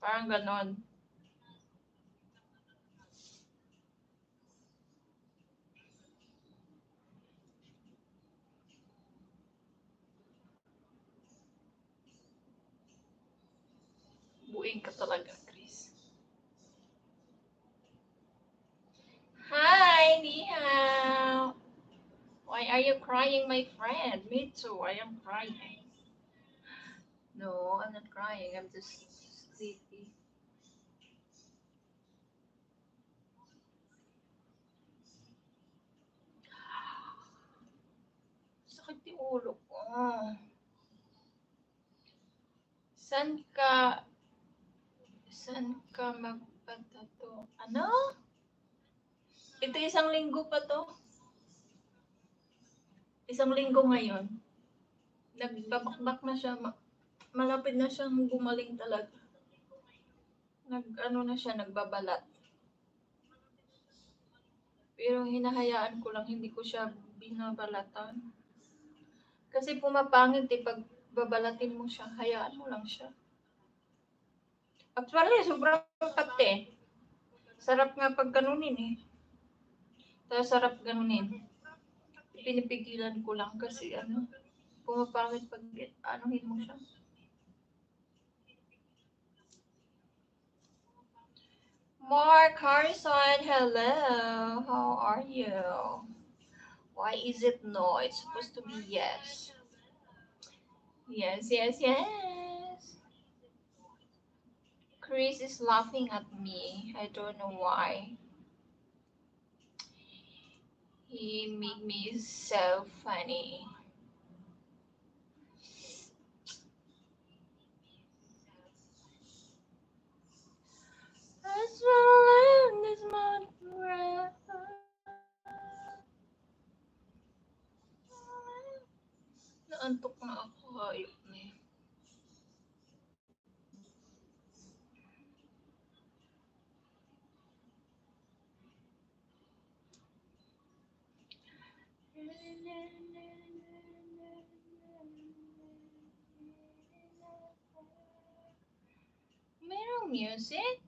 Parang ganon. Buing ka talaga, Chris. Hi, ni hao. Why are you crying, my friend? Me too, I am crying. No, I'm not crying. I'm just sleepy. Sakit yung ulo ko. San ka, magpatato? Ano? Ito isang linggo pa to. Isang linggo ngayon. Nagbabakbak na siya. Malapit na siyang gumaling talaga. Ano na siya, nagbabalat. Pero hinahayaan ko lang, hindi ko siya binabalatan. Kasi pumapangit eh, pag babalatin mo siya, hayaan mo lang siya. Actually, sobrang kate. Sarap nga pag ganunin eh. Tapos sarap ganunin. Pinipigilan ko lang kasi pumapangit pag anuhin mo siya. Mark Harrison, hello. How are you? Why is it no? It's supposed to be yes. Yes, yes, yes. Chris is laughing at me. I don't know why. He made me so funny. I swear this month forever. Naantok na ako. Hayop na eh. Merong music?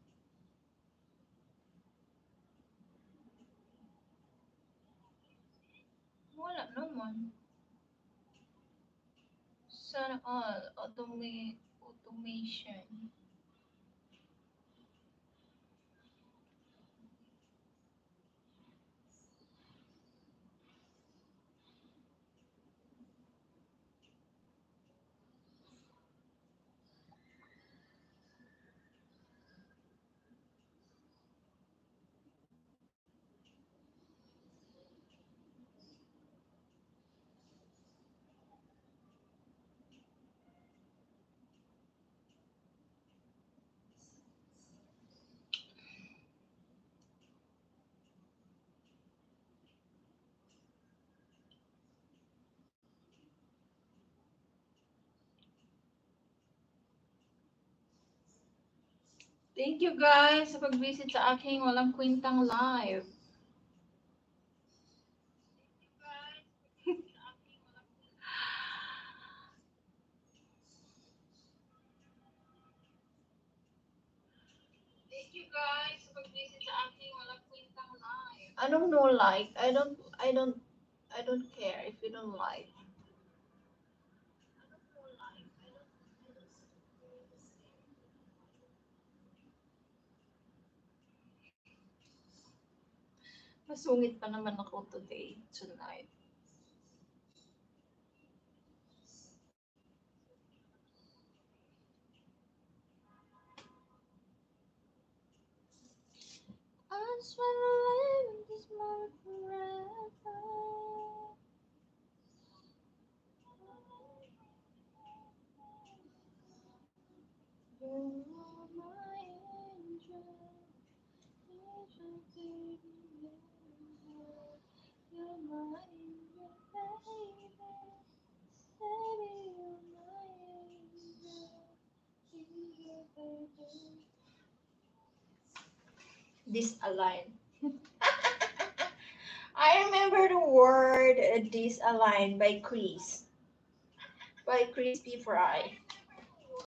Wala naman. Sana all automation. Thank you guys sa pag-visit sa aking walang kwentang live. Thank you guys sa pag-visit sa aking walang kwentang live. Anong no like? I don't care if you don't like. Masungit pa naman ako today, tonight. I just wanna live this moment forever. You are my angel, angel baby, you're my angel, baby, baby, you're my angel, angel, baby. Disalign. I remember the word disalign by Chris. By Crispy Fry.